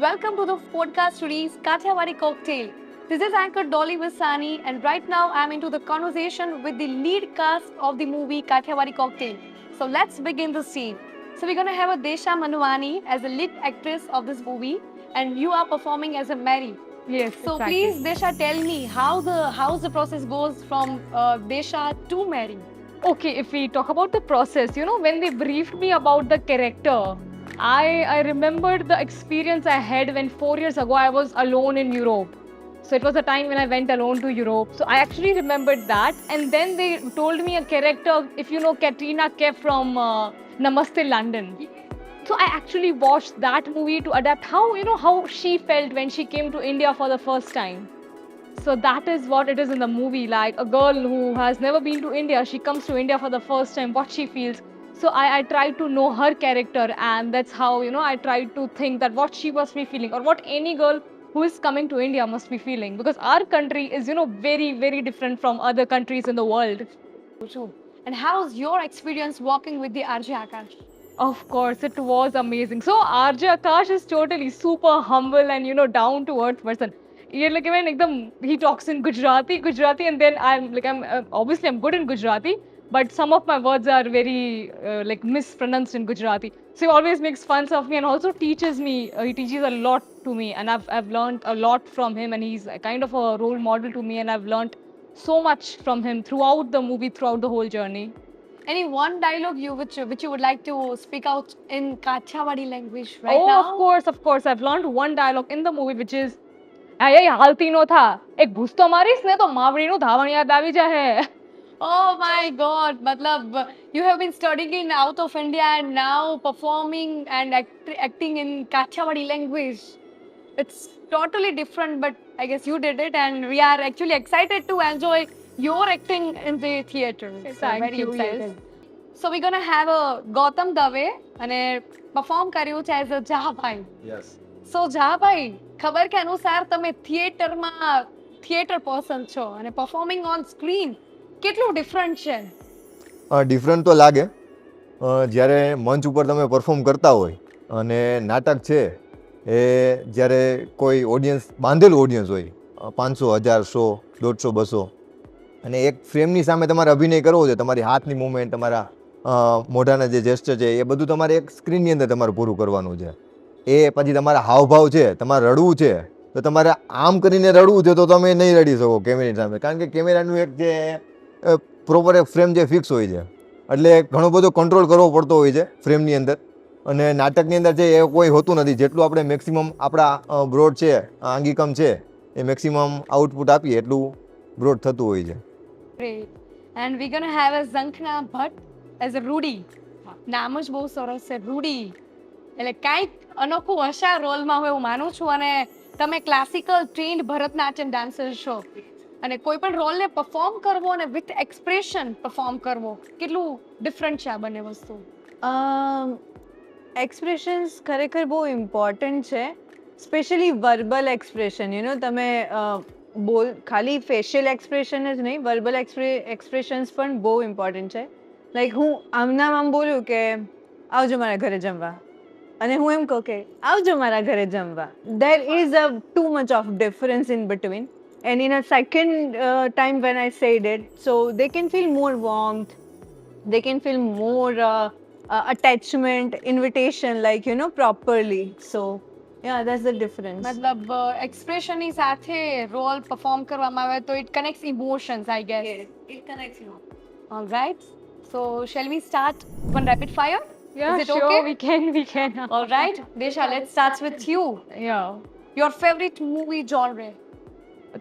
Welcome to the podcast series Kathiawadi Cocktail. This is anchor Dolly Vasani, and right now I'm into the conversation with the lead cast of the movie Kathiawadi Cocktail. So let's begin the scene. So we're gonna have a Desha Manuvani as the lead actress of this movie, and you are performing as a Mary. Yes, So exactly. please, Desha, tell me how the process goes from Desha to Mary. Okay, if we talk about the process, when they briefed me about the character, I remembered the experience I had when 4 years ago I was alone in Europe. So it was a time when I went alone to Europe. So I actually remembered that. And then they told me a character, if you know Katrina Kaif from Namaste London. So I actually watched that movie to adapt how she felt when she came to India for the first time. So that is what it is in the movie. Like a girl who has never been to India, she comes to India for the first time, what she feels. So I tried to know her character, and that's how, I tried to think that what she must be feeling, or what any girl who is coming to India must be feeling. Because our country is, very, very different from other countries in the world. True. And how's your experience working with the RJ Akash? Of course, it was amazing. So RJ Akash is totally super humble and down to earth person. Yeah, like when he talks in Gujarati, and then I'm obviously I'm good in Gujarati, but some of my words are very like mispronounced in Gujarati. So he always makes fun of me and also teaches me. He teaches a lot to me, and I've learned a lot from him, and he's a kind of a role model to me, and I've learned so much from him throughout the movie, throughout the whole journey. Any one dialogue which you would like to speak out in Kathiawadi language right Oh, now? of course. I've learned one dialogue in the movie which is એ હાલતી નો થા એક ભૂસ તો મારીશ ને તો માવડીનું ધાવણ યાદ આવી જાહે. Oh my God, matlab, you have been studying in out of India and now performing and acting in Kathiawadi language. It's totally different, but I guess you did it, and we are actually excited to enjoy your acting in the theatre. So Thank very you, excited. yes. So we're gonna have a Gautam Dave અને perform કર્યું છે as a Jahabhai. Yes. સો જહાભાઈ ખબર કે અનુસાર તમે theatre person છો અને performing on screen કેટલું ડિફરન્ટ છે? ડિફરન્ટ તો લાગે જ્યારે મંચ ઉપર તમે પરફોર્મ કરતા હોય અને નાટક છે એ જ્યારે કોઈ ઓડિયન્સ બાંધેલું ઓડિયન્સ હોય 500, 1000, 100, 150, 200 અને એક ફ્રેમની સામે તમારે અભિનય કરવો છે, તમારી હાથની મૂવમેન્ટ, તમારા મોઢાના જે જેસ્ચર છે એ બધું તમારે એક સ્ક્રીનની અંદર તમારે પૂરું કરવાનું છે. એ પછી તમારા હાવભાવ છે, તમારે રડવું છે તો તમારે આમ કરીને રડવું છે તો તમે નહીં રડી શકો કેમેરાની સામે, કારણ કે કેમેરાનું એક જે પ્રોપર એક ફ્રેમ જે ફિક્સ હોય છે, એટલે ઘણો બધો કંટ્રોલ કરવો પડતો હોય છે ફ્રેમની અંદર. અને નાટકની અંદર છે એ કોઈ હોતું નથી. જેટલું આપણે મેક્સિમમ આપણા બ્રોડ છે, આંગિકમ છે, એ મેક્સિમમ આઉટપુટ આપીએ એટલું બ્રોડ થતું હોય છે. Great. And we're gonna have a Zankhna Bhatt as a Rudy. નામ જ બહુ સરસ છે, રૂડી. એટલે કાંઈક અનોખું હશે આ રોલમાં, હું એવું માનું છું. અને તમે ક્લાસિકલ ટ્રેન્ડ ભરતનાટ્યમ ડાન્સર છો, અને કોઈ પણ રોલને પરફોર્મ કરવો અને વિથ એક્સપ્રેશન પરફોર્મ કરવો, કેટલું ડિફરન્ટ છે આ બંને વસ્તુ? એક્સપ્રેશન્સ ખરેખર બહુ ઇમ્પોર્ટન્ટ છે, સ્પેશિયલી વર્બલ એક્સપ્રેશન. તમે ખાલી ફેશિયલ એક્સપ્રેશન જ નહીં, વર્બલ એક્સપ્રેશન્સ પણ બહુ ઇમ્પોર્ટન્ટ છે. લાઈક હું આમ બોલું કે આવજો મારા ઘરે જમવા, અને હું એમ કહું કે આવજો મારા ઘરે જમવા. There is a too much of difference in between. And in a second time when I said it, so they can feel more warmth, they can feel more attachment, invitation, like, properly. So, yeah, that's the difference. મતલબ એક્સપ્રેશનની સાથે role perform કરવામાં આવે તો it કનેક્ટ્સ emotions, I guess. Yes, it connects you. All right. So, shall we start one rapid fire? Yeah, Is it sure, okay? we can. All right. Desha, let's start with you. Yeah. Your favorite movie genre?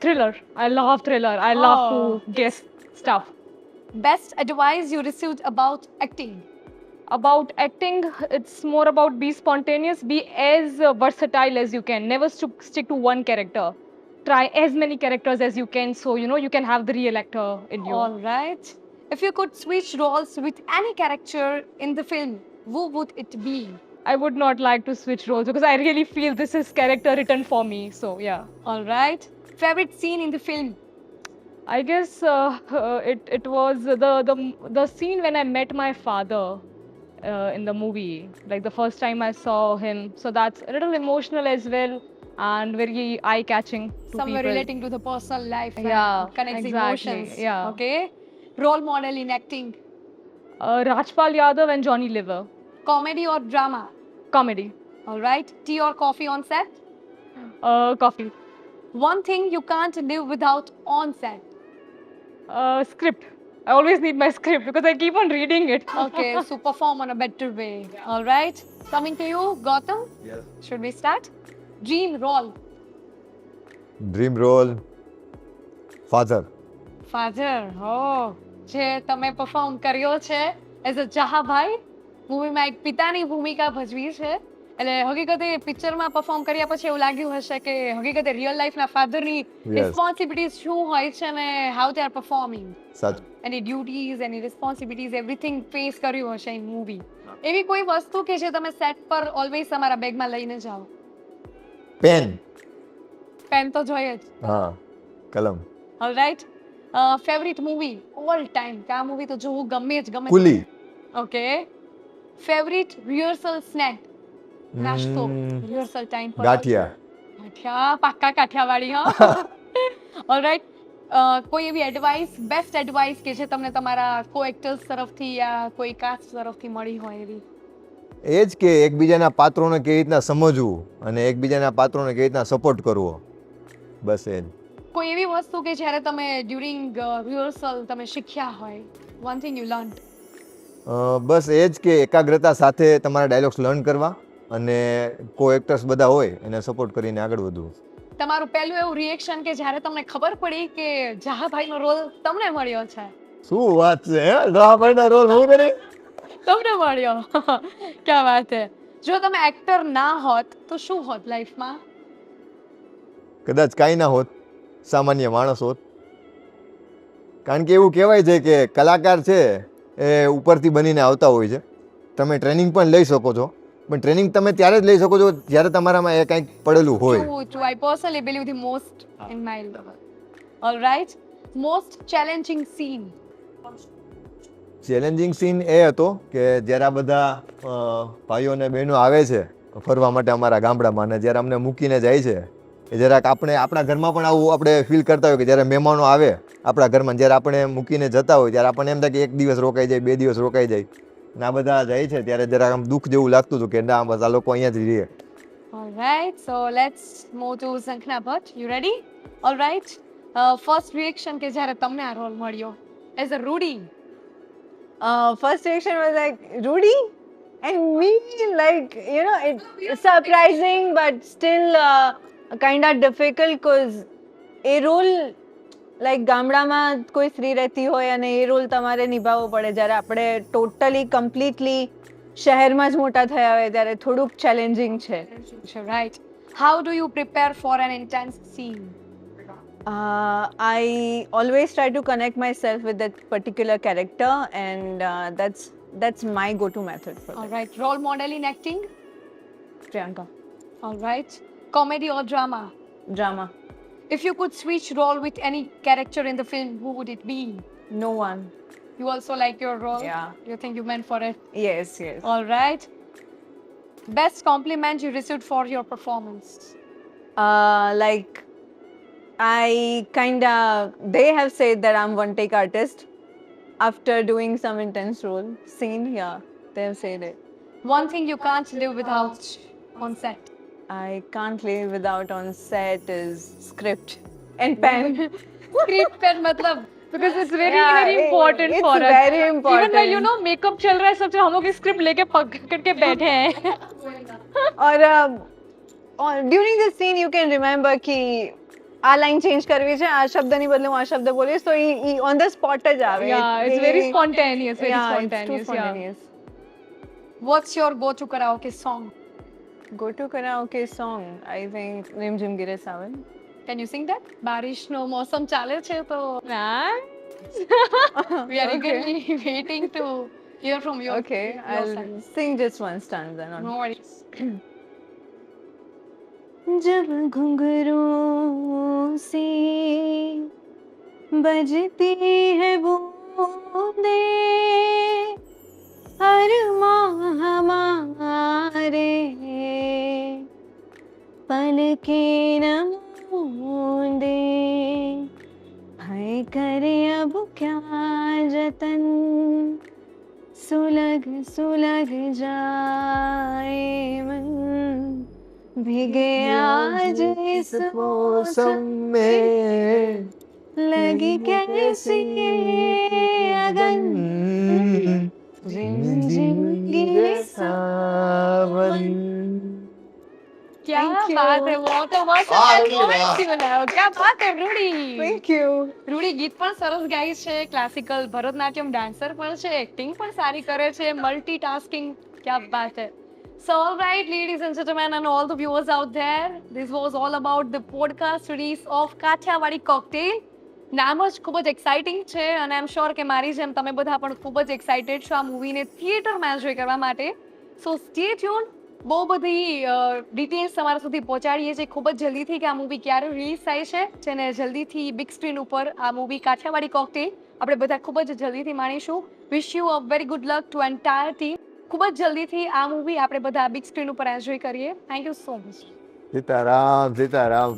Thriller. I love thriller. I love Oh. to guess stuff. Best advice you received about acting? About acting, it's more about be spontaneous, be as versatile as you can. Never stick to one character. Try as many characters as you can, so you can have the real actor in you. All right. If you could switch roles with any character in the film, who would it be? I would not like to switch roles because I really feel this is character written for me. So yeah. All right. Favorite scene in the film? I guess it was the scene when I met my father. in the movie. Like the first time I saw him, so that's a little emotional as well and very eye-catching to Somewhere people. relating to the personal life. and Yeah, connects exactly, emotions. yeah. Okay. Role model in acting. Rajpal Yadav and Johnny Liver. Comedy or drama? Comedy. All right. Tea or coffee on set? Coffee. One thing you can't live without on set. Script. I always need my script because I keep on reading it. Okay, so perform on a better way. All right. Coming to you, Gautam. Yes. Should we start? Dream role. Dream role father. Father. Oh, જે તમે perform કર્યો છે as a Jahabhai મૂવીમાં એક પિતાની ભૂમિકા ભજવી છે એટલે હકીકતે પિક્ચરમાં પરફોર્મ કર્યા પછી એવું લાગ્યું હશે કે હકીકતે રિયલ લાઈફના ફાધરની રિસ્પોન્સિબિલિટીઝ શું હોય છે અને હાઉ દે આર પરફોર્મિંગ સાચું. એની ડ્યુટીઝ એની રિસ્પોન્સિબિલિટીઝ એવરીથિંગ ફેસ કર્યું હશે ઇન મૂવી એવી કોઈ વસ્તુ કે જે તમે સેટ પર ઓલવેઝ તમારા બેગમાં લઈને જાઓ પેન. પેન તો જોઈએ જ હા, કલમ. Alright favourite movie all time કે આ મૂવી તો જોવું ગમે જ ગમે કુલી. ઓકે ફેવરિટ રિહર્સલ સ્નેક નાસ્તો રિહર્સલ ટાઈમ પર ગાંઠિયા. ગાંઠિયા પાક્કા કાઠિયાવાડી હા ઓલરાઈટ કોઈ એવી એડવાઇસ બેસ્ટ એડવાઇસ કે જે તમને તમારા કો એક્ટર્સ તરફથી યા કોઈ કાસ્ટ તરફથી મળી હોય એવી એ જ કે એકબીજાના પાત્રોને કેવી રીતના સમજવું અને એકબીજાના પાત્રોને કેવી રીતના સપોર્ટ કરવો, બસ એ જ. કોઈ એવી વસ્તુ કે જ્યારે તમે ડ્યુરિંગ રિહર્સલ તમે શીખ્યા હોય વન થિંગ યુ લર્ન બસ એ જ કે એકાગ્રતા સાથે તમારા ડાયલોગ્સ લર્ન કરવા અને કો એક્ટર્સ બધા હોય એને સપોર્ટ કરીને આગળ વધવું. તમારું પહેલું એવું રિએક્શન કે જ્યારે તમને ખબર પડી કે જહાભાઈનો રોલ તમને મળ્યો છે શું વાત છે, હે રાભાઈના રોલ હું કરે. તમને મળ્યો ક્યાં વાત છે જો તમે એક્ટર ના હોત તો શું હોત લાઈફમાં કદાચ કાંઈ ના હોત, સામાન્ય માણસ હોત. કારણ કે એવું કહેવાય છે કે કલાકાર છે એ ઉપરથી બનીને આવતા હોય છે. તમે ટ્રેનિંગ પણ લઈ શકો છો, પણ ટ્રેનિંગ તમે ત્યારે જ લઈ શકો છો જ્યારે તમારામાં એ કંઈક પડેલું હોય. True. I personally believe the most in my life. All right. Most challenging scene. Challenging scene એ હતો કે જ્યારે આ બધા ભાઈઓ અને બહેનો આવે છે ફરવા માટે અમારા ગામડામાં અને જ્યારે અમને મૂકીને જાય છે એ જરાક આપણે આપણા ઘરમાં પણ આવું આપણે ફીલ કરતા હોય કે જ્યારે મહેમાનો આવે આપણા ઘરમાં જ્યારે આપણે મૂકીને જતા હોય ત્યારે આપણને એમ થાય કે એક દિવસ રોકાઈ જાય, 2 દિવસ રોકાઈ જાય અને આ બધા જાય છે ત્યારે જરાક આમ દુઃખ જેવું લાગતું હતું કે ના બસ આ લોકો અહીંયા જ રહે. All right. So let's move to Zankhna Bhatt. You ready? All right. First reaction કે જ્યારે તમને આ રોલ મળ્યો as a Rudy. First reaction was like, Rudy? And me, like, you know, it's surprising but still kind of difficult because એ role like ગામડામાં કોઈ સ્ત્રી રહેતી હોય અને એ રોલ તમારે નિભાવવો પડે જ્યારે આપણે ટોટલી કમ્પ્લીટલી શહેરમાં જ મોટા થયા હોય ત્યારે થોડુંક ચેલેન્જિંગ છે. Right. How do you prepare for an intense scene? I always try to connect myself with that particular character and that's my go-to method for All that. right. Role model in acting? Priyanka. All right. Comedy or drama? Drama. If you could switch role with any character in the film, who would it be? No one. You also like your role? Yeah. You think you meant for it? Yes, yes. All right. Best compliment you received for your performance? Like they have said that I'm one take artist after doing some intense role scene. Yeah, they have said it. One thing you can't live without on set? I can't live without on set is script and pen. Script pen matlab Because it's very Yeah, very important it's for us. very important. Even like you know makeup चल रहा है सब हम लोग script लेके पकड़ के बैठे हैं. or during the scene you can remember कि આ લાઈન ચેન્જ કરવી છે, આ શબ્દની બદલે હું આ શબ્દ બોલીશ તો એ ઓન ધ સ્પોટ જ આવે. Yeah, it's very spontaneous. Very Yeah, it's too spontaneous. Yeah. spontaneous. What's your go-to karaoke song? Go to karaoke song, I think Rim Jim Gire Sawan. Can you sing that? બારિશનો મોસમ ચાલે છે તો Nice. we are Okay. eagerly waiting to hear from you. Okay, your I'll side. sing just one stanza. No worries. जब घुंघरूं से बजती है बूंदे अरमान पलके न मूंदे भय करे अब क्या जतन सुलग सुलग जाए मन भीगे आज इस मौसम में लगी कैसी अगन रिमझिम गिरे सावन क्या Thank you. बात है, वो तो મસ્ત performance બનાવ્યો. क्या बात है રૂડી. Thank you. રૂડી ગીત પણ સરસ ગાય છે, ક્લાસિકલ ભરતનાટ્યમ ડાન્સર પણ છે, એક્ટિંગ પણ સારી કરે છે, મલ્ટીટાસ્કિંગ. क्या बात है. So all right, ladies and gentlemen, and all the viewers out there, this was all about the podcast series of Kathiyawadi cocktail. નામ જ ખૂબ જ એક્સાઇટિંગ છે અને આઈ એમ શ્યોર કે મારી જેમ તમે બધા પણ ખૂબ જ એક્સાઇટેડ છો આ મૂવીને થિયેટરમાં એન્જોય કરવા માટે. સો સ્ટે ટ્યુન. બહુ બધી ડિટેલ્સ તમારા સુધી પહોંચાડીએ છીએ ખૂબ જ જલ્દીથી કે આ મૂવી ક્યારે રિલીઝ થાય છે જેને જલ્દીથી બિગ સ્ક્રીન ઉપર આ મૂવી કાઠિયાવાડી કોકટેલ આપણે બધા ખૂબ જ જલ્દીથી માણીશું. Wish you a very good luck to entire team. ખૂબ જ જલ્દીથી આ મૂવી આપણે બધા બિગ સ્ક્રીન ઉપર એન્જોય કરીએ. Thank you so much. Sitaram Sitaram.